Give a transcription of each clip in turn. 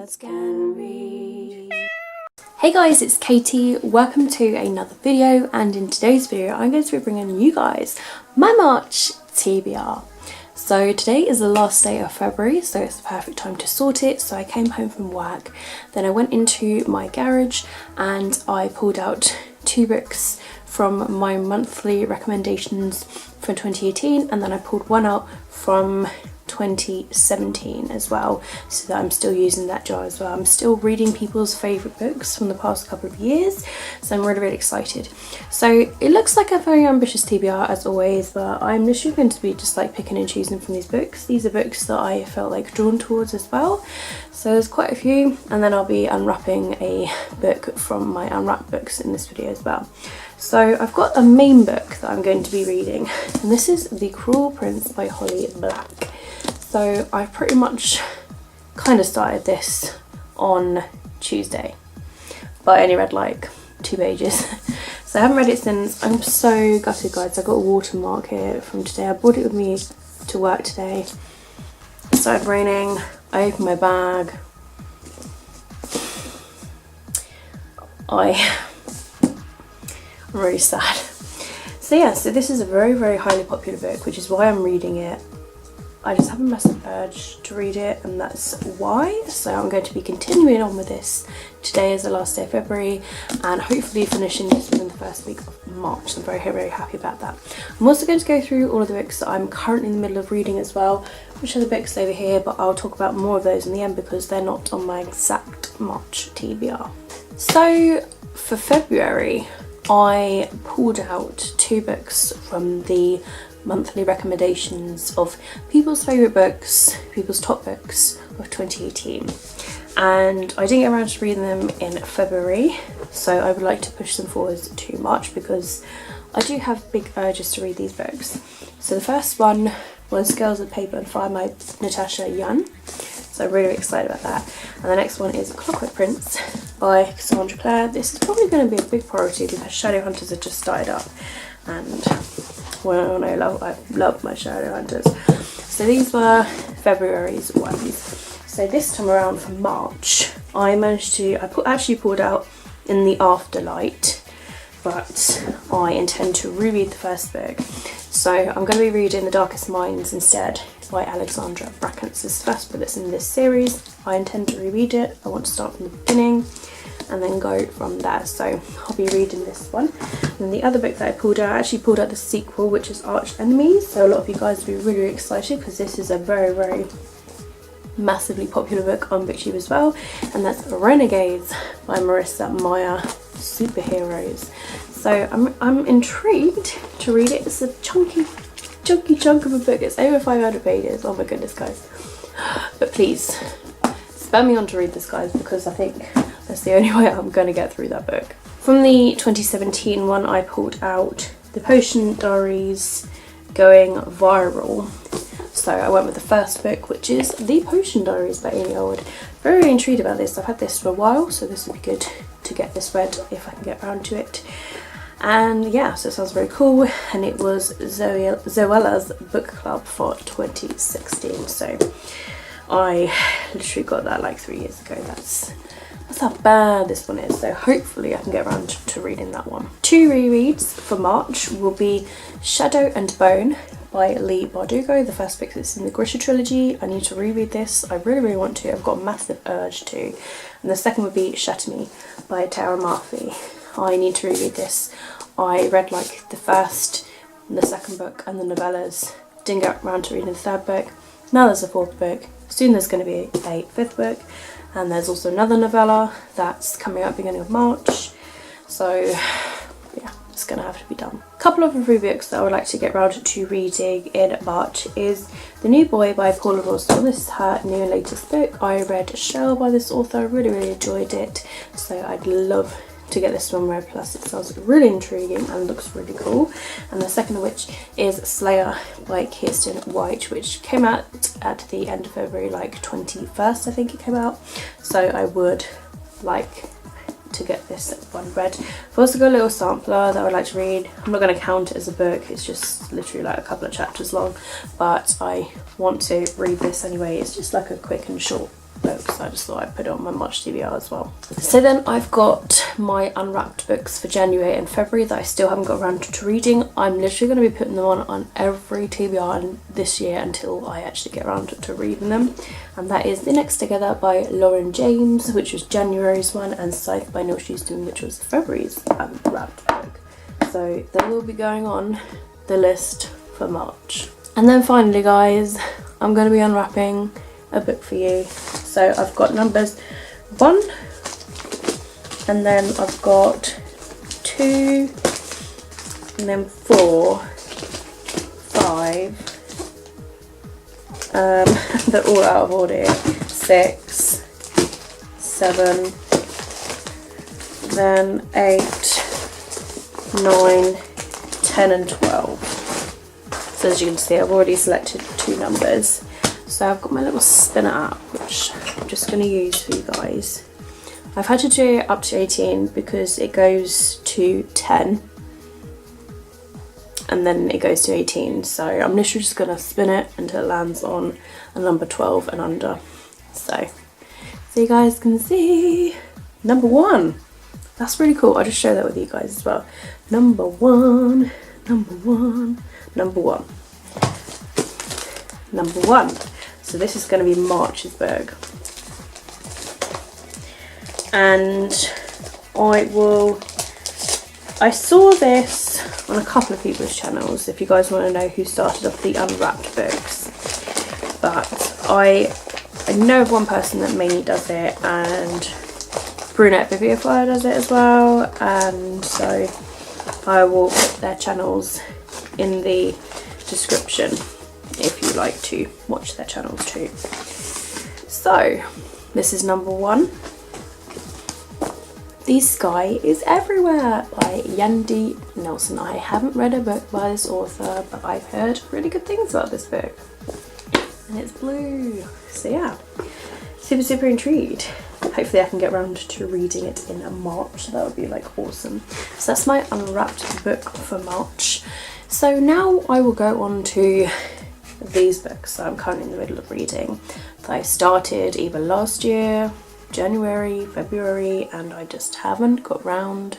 Girls Can Read. Hey guys, it's Katie. Welcome to another video, and in today's video I'm going to be bringing you guys my March TBR. So today is the last day of February, so it's the perfect time to sort it. So I came home from work, then I went into my garage and I pulled out two books from my monthly recommendations for 2018, and then I pulled one out from 2017 as well, so that I'm still using that jar as well. I'm still reading people's favourite books from the past couple of years, so I'm really excited. So it looks like a very ambitious TBR as always, but I'm literally going to be just like picking and choosing from these books. These are books that I felt like drawn towards as well, so there's quite a few, and then I'll be unwrapping a book from my unwrapped books in this video as well. So I've got a main book that I'm going to be reading, and this is The Cruel Prince by Holly Black. So I pretty much kind of started this on Tuesday, but I only read like 2 pages. So I haven't read it since. I'm so gutted guys, I got a watermark here from today. I brought it with me to work today. It started raining, I opened my bag. I'm really sad. So yeah, so this is a very highly popular book, which is why I'm reading it. I just have a massive urge to read it, and that's why. So I'm going to be continuing on with this. Today is the last day of February, and hopefully finishing this within the first week of March. I'm very happy about that. I'm also going to go through all of the books that I'm currently in the middle of reading as well, which are the books over here, but I'll talk about more of those in the end because they're not on my exact March TBR. So for February, I pulled out 2 books from the monthly recommendations of people's favourite books, people's top books of 2018, and I didn't get around to reading them in February, so I would like to push them forward to March because I do have big urges to read these books. So the first one was Girls with Paper and Fire by Natasha Yun, so I'm really excited about that. And the next one is Clockwork Prince by Cassandra Clare. This is probably going to be a big priority because Shadowhunters have just started up, and well, I love my Shadowhunters. So these were February's ones. So this time around for March, I actually pulled out In the Afterlight, but I intend to reread the first book. So I'm going to be reading The Darkest Minds instead by Alexandra Bracken. This is the first book that's in this series. I intend to reread it. I want to start from the beginning and then go from there. So I'll be reading this one. And the other book that I pulled out, I actually pulled out the sequel, which is Arch Enemies. So a lot of you guys will be really excited because this is a very massively popular book on BookTube as well. And that's Renegades by Marissa Meyer, Superheroes. So I'm intrigued to read it. It's a chunky chunk of a book. It's over 500 pages. Oh my goodness guys. But please spur me on to read this guys, because I think that's the only way I'm going to get through that book. From the 2017 one, I pulled out The Potion Diaries Going Viral. So I went with the first book, which is The Potion Diaries by Amy Old. Very intrigued about this. I've had this for a while, so this would be good to get this read if I can get around to it. And yeah, so it sounds very cool, and it was Zoella's book club for 2016. So I literally got that like 3 years ago. That's how bad this one is, so hopefully I can get around to reading that one. 2 rereads for March will be Shadow and Bone by Leigh Bardugo. The first book is in the Grisha trilogy. I need to reread this. I really want to. I've got a massive urge to. And the second would be Shatter Me by Tara Murphy. I need to reread this. I read like the first and the second book and the novellas. Didn't get around to reading the third book. Now there's a 4th book. Soon there's going to be a 5th book. And there's also another novella that's coming out beginning of March. So yeah, it's going to have to be done. A couple of review books that I would like to get around to reading in March is The New Boy by Paula Roswell. This is her new and latest book. I read Shell by this author. I really enjoyed it. So I'd love to get this one read, plus it sounds really intriguing and looks really cool. And the second of which is Slayer by Kirsten White, which came out at the end of February, like 21st I think it came out. So I would like to get this one read. I've also got a little sampler that I would like to read. I'm not going to count it as a book, it's just literally like a couple of chapters long, but I want to read this anyway. It's just like a quick and short books. I just thought I'd put it on my March TBR as well. So then I've got my unwrapped books for January and February that I still haven't got around to reading. I'm literally going to be putting them on every TBR this year until I actually get around to reading them. And that is The Next Together by Lauren James, which was January's one, and Scythe by Neil Schusterman, which was February's unwrapped book. So they will be going on the list for March. And then finally, guys, I'm going to be unwrapping a book for you. So I've got numbers 1, and then I've got 2, and then 4, 5, they're all out of order, 6, 7, then 8, 9, 10 and 12. So as you can see, I've already selected 2 numbers. So I've got my little spinner app, which I'm just going to use for you guys. I've had to do it up to 18 because it goes to 10 and then it goes to 18. So I'm literally just going to spin it until it lands on a number 12 and under. So you guys can see number 1. That's really cool. I'll just share that with you guys as well. Number 1, number 1, number 1, number 1. So this is going to be March's book. And I saw this on a couple of people's channels, if you guys want to know who started off the unwrapped books. But I know of one person that mainly does it, and Brunette Bibliophile does it as well, and so I will put their channels in the description if you like to watch their channels too. So this is number 1. The Sky is Everywhere by Yandi Nelson. I haven't read a book by this author, but I've heard really good things about this book. And it's blue. So yeah, super intrigued. Hopefully I can get around to reading it in March. That would be like awesome. So that's my unwrapped book for March. So now I will go on to these books that I'm currently in the middle of reading. That I started either last year, January, February, and I just haven't got round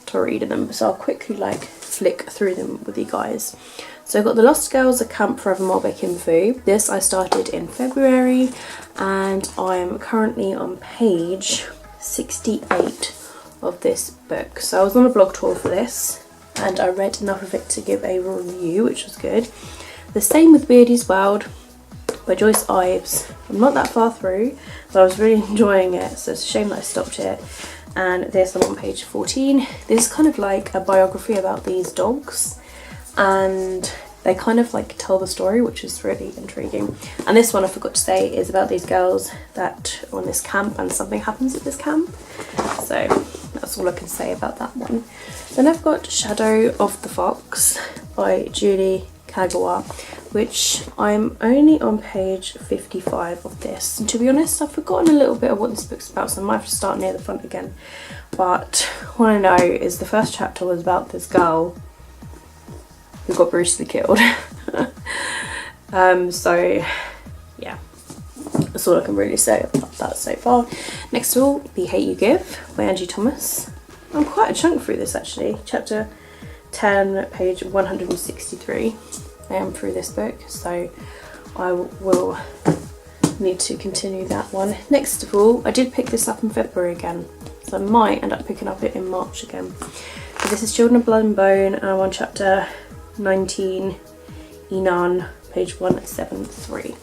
to reading them. So I'll quickly flick through them with you guys. So I've got The Lost Girls of Camp Forevermore by Kim Fu. This I started in February, and I'm currently on page 68 of this book. So I was on a blog tour for this, and I read enough of it to give a review, which was good. The same with Beardy's World by Joyce Ives. I'm not that far through, but I was really enjoying it, so it's a shame that I stopped it. And this, I'm on page 14. This is kind of like a biography about these dogs, and they kind of tell the story, which is really intriguing. And this one, I forgot to say, is about these girls that are on this camp, and something happens at this camp. So that's all I can say about that one. Then I've got Shadow of the Fox by Julie Kagawa, which I'm only on page 55 of this. And to be honest, I've forgotten a little bit of what this book's about, so I might have to start near the front again. But what I know is the first chapter was about this girl who got brutally killed. So yeah, that's all I can really say about that so far. Next of all, The Hate You Give by Angie Thomas. I'm quite a chunk through this actually. Chapter 10, page 163. I am through this book, so I will need to continue that one. Next of all, I did pick this up in February again, so I might end up picking up it in March again. So this is Children of Blood and Bone, and I'm on chapter 19, Inan, page 173.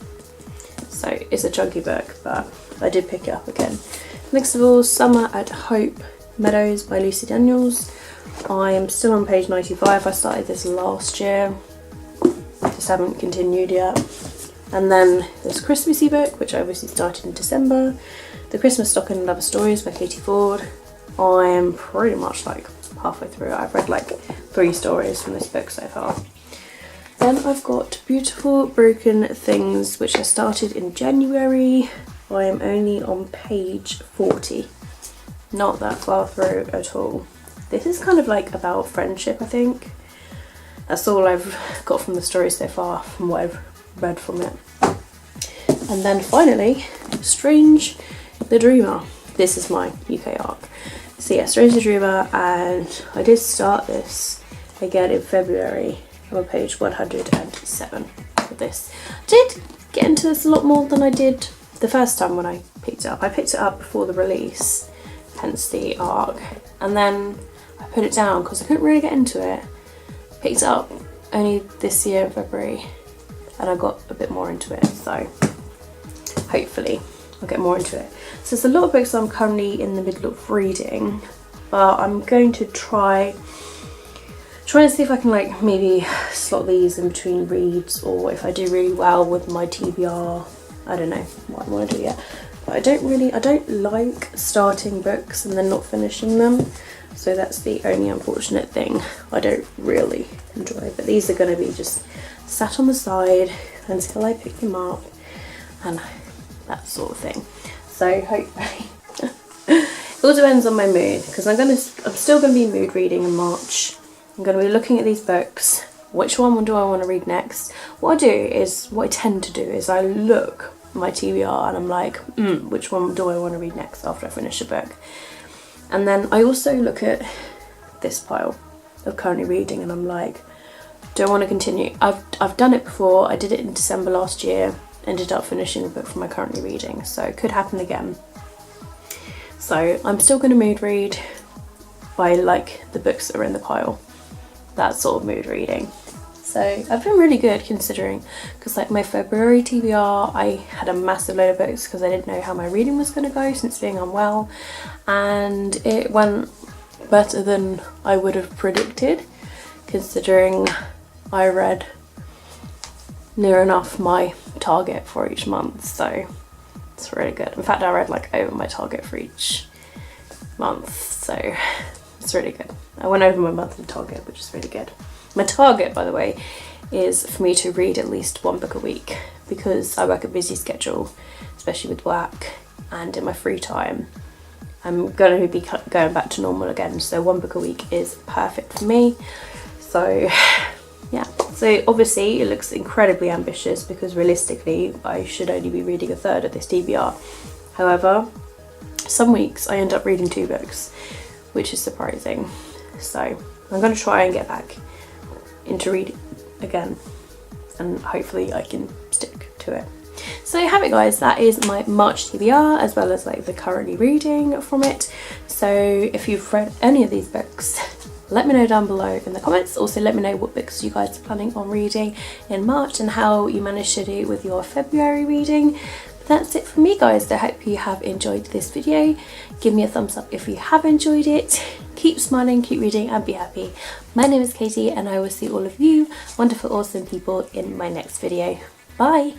So it's a chunky book, but I did pick it up again. Next of all, Summer at Hope Meadows by Lucy Daniels. I am still on page 95. I started this last year, just haven't continued yet. And then this Christmassy book, which I obviously started in December, The Christmas Stocking and Other Stories by Katie Ford. I'm pretty much halfway through. I've read 3 stories from this book so far. Then I've got Beautiful Broken Things, which I started in January. I am only on page 40. Not that far through at all. This is kind of about friendship, I think. That's all I've got from the story so far, from what I've read from it. And then finally, Strange the Dreamer. This is my UK arc. So yeah, Strange the Dreamer, and I did start this again in February. I'm on page 107 of this. I did get into this a lot more than I did the first time when I picked it up. I picked it up before the release, hence the arc, and then I put it down because I couldn't really get into it. Picked it up only this year in February, and I got a bit more into it, so hopefully I'll get more into it. So there's a lot of books I'm currently in the middle of reading, but I'm going to try and see if I can like maybe slot these in between reads, or if I do really well with my TBR, I don't know what I want to do yet. But I don't like starting books and then not finishing them, so that's the only unfortunate thing I don't really enjoy. But these are going to be just sat on the side until I pick them up and that sort of thing. So hopefully it all depends on my mood, because I'm still going to be mood reading in March. I'm going to be looking at these books. Which one do I want to read next? What I tend to do is I look at my TBR and I'm like, which one do I want to read next after I finish a book? And then I also look at this pile of currently reading and I'm like, do I want to continue? I've done it before. I did it in December last year. Ended up finishing a book from my currently reading, so it could happen again. So I'm still going to mood read by like the books that are in the pile. That sort of mood reading. So I've been really good considering, because like my February TBR, I had a massive load of books because I didn't know how my reading was going to go since being unwell, and it went better than I would have predicted, considering I read near enough my target for each month, so it's really good. In fact, I read like over my target for each month, so it's really good. I went over my monthly target, which is really good. My target, by the way, is for me to read at least one book a week, because I work a busy schedule, especially with work, and in my free time I'm going to be going back to normal again, so one book a week is perfect for me. So yeah, so obviously it looks incredibly ambitious because realistically I should only be reading a third of this TBR. However, some weeks I end up reading 2 books, which is surprising. So I'm going to try and get back into reading again, and hopefully I can stick to it. So there you have it, guys. That is my March TBR, as well as like the currently reading from it. So if you've read any of these books, let me know down below in the comments. Also let me know what books you guys are planning on reading in March and how you managed to do with your February reading. But that's it from me, guys. I hope you have enjoyed this video. Give me a thumbs up if you have enjoyed it. Keep smiling, keep reading, and be happy. My name is Katie, and I will see all of you wonderful, awesome people in my next video. Bye!